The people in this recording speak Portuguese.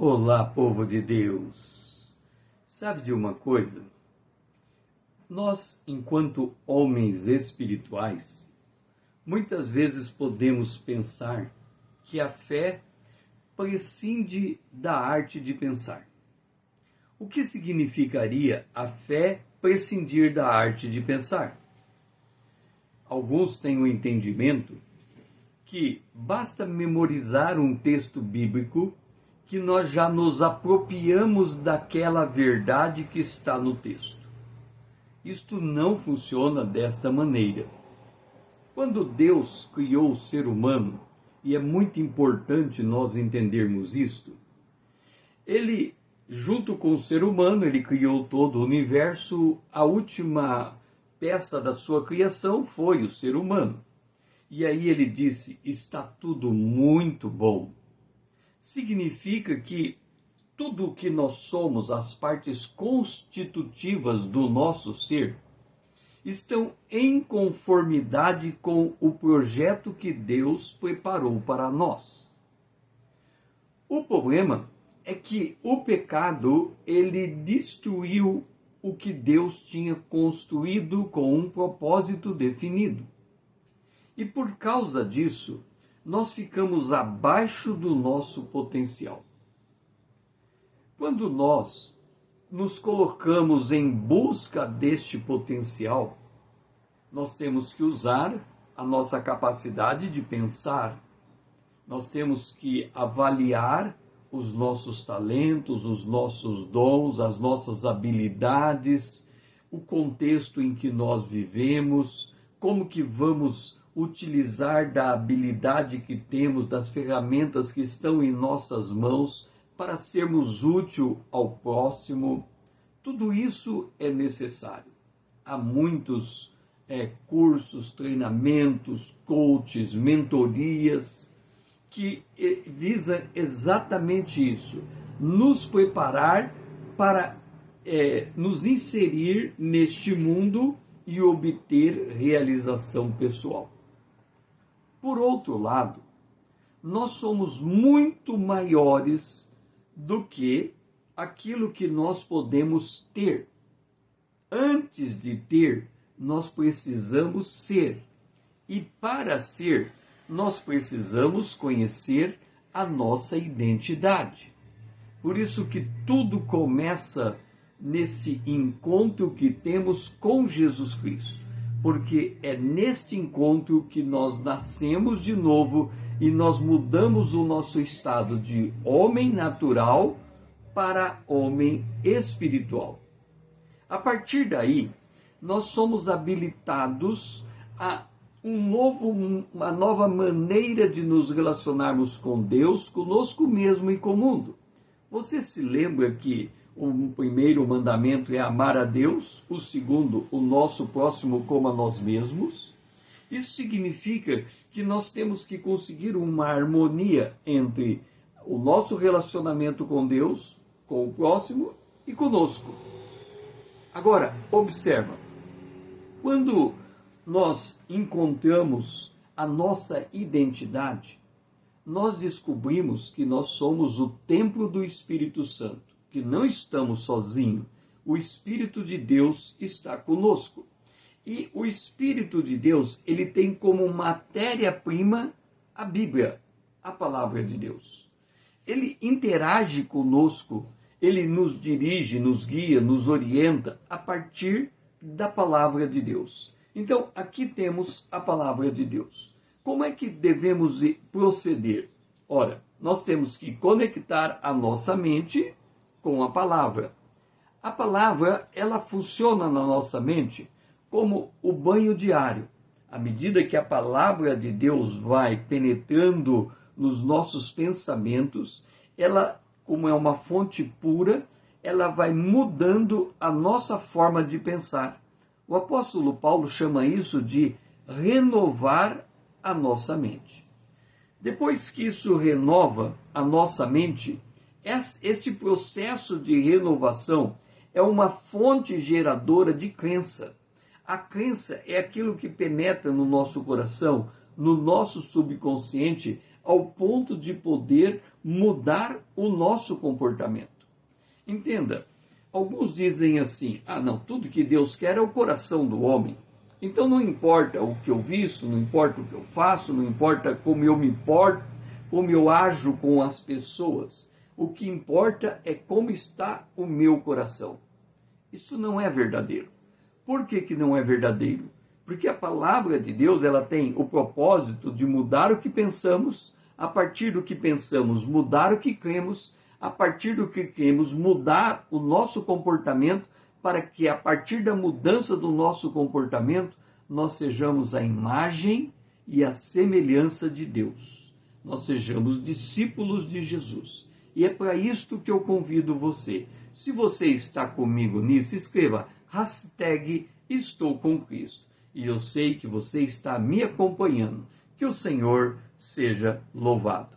Olá, povo de Deus! Sabe de uma coisa? Nós, enquanto homens espirituais, muitas vezes podemos pensar que a fé prescinde da arte de pensar. O que significaria a fé prescindir da arte de pensar? Alguns têm o entendimento que basta memorizar um texto bíblico que nós já nos apropriamos daquela verdade que está no texto. Isto não funciona desta maneira. Quando Deus criou o ser humano, e é muito importante nós entendermos isto, Ele, junto com o ser humano, Ele criou todo o universo. A última peça da sua criação foi o ser humano. E aí Ele disse: está tudo muito bom. Significa que tudo o que nós somos, as partes constitutivas do nosso ser, estão em conformidade com o projeto que Deus preparou para nós. O problema é que o pecado, ele destruiu o que Deus tinha construído com um propósito definido. E por causa disso, nós ficamos abaixo do nosso potencial. Quando nós nos colocamos em busca deste potencial, nós temos que usar a nossa capacidade de pensar, nós temos que avaliar os nossos talentos, os nossos dons, as nossas habilidades, o contexto em que nós vivemos, como que vamos utilizar da habilidade que temos, das ferramentas que estão em nossas mãos para sermos úteis ao próximo. Tudo isso é necessário. Há muitos cursos, treinamentos, coaches, mentorias que visam exatamente isso, nos preparar para nos inserir neste mundo e obter realização pessoal. Por outro lado, nós somos muito maiores do que aquilo que nós podemos ter. Antes de ter, nós precisamos ser. E para ser, nós precisamos conhecer a nossa identidade. Por isso que tudo começa nesse encontro que temos com Jesus Cristo. Porque é neste encontro que nós nascemos de novo e nós mudamos o nosso estado de homem natural para homem espiritual. A partir daí, nós somos habilitados a uma nova maneira de nos relacionarmos com Deus, conosco mesmo e com o mundo. Você se lembra que o primeiro mandamento é amar a Deus, o segundo, o nosso próximo como a nós mesmos? Isso significa que nós temos que conseguir uma harmonia entre o nosso relacionamento com Deus, com o próximo e conosco. Agora, observa, quando nós encontramos a nossa identidade, nós descobrimos que nós somos o templo do Espírito Santo, que não estamos sozinhos. O Espírito de Deus está conosco. E o Espírito de Deus, ele tem como matéria-prima a Bíblia, a palavra de Deus. Ele interage conosco, ele nos dirige, nos guia, nos orienta a partir da palavra de Deus. Então, aqui temos a palavra de Deus. Como é que devemos proceder? Ora, nós temos que conectar a nossa mente com a palavra. A palavra, ela funciona na nossa mente como o banho diário. À medida que a palavra de Deus vai penetrando nos nossos pensamentos, ela, como é uma fonte pura, ela vai mudando a nossa forma de pensar. O apóstolo Paulo chama isso de renovar a nossa mente. Depois que isso renova a nossa mente, este processo de renovação é uma fonte geradora de crença. A crença é aquilo que penetra no nosso coração, no nosso subconsciente, ao ponto de poder mudar o nosso comportamento. Entenda, alguns dizem assim, não, tudo que Deus quer é o coração do homem. Então não importa o que eu visto, não importa o que eu faço, não importa como eu me porto, como eu ajo com as pessoas. O que importa é como está o meu coração. Isso não é verdadeiro. Por que que não é verdadeiro? Porque a palavra de Deus, ela tem o propósito de mudar o que pensamos, a partir do que pensamos, mudar o que cremos, a partir do que cremos, mudar o nosso comportamento, para que a partir da mudança do nosso comportamento, nós sejamos a imagem e a semelhança de Deus. Nós sejamos discípulos de Jesus. E é para isto que eu convido você. Se você está comigo nisso, escreva #Estou com Cristo. E eu sei que você está me acompanhando. Que o Senhor seja louvado.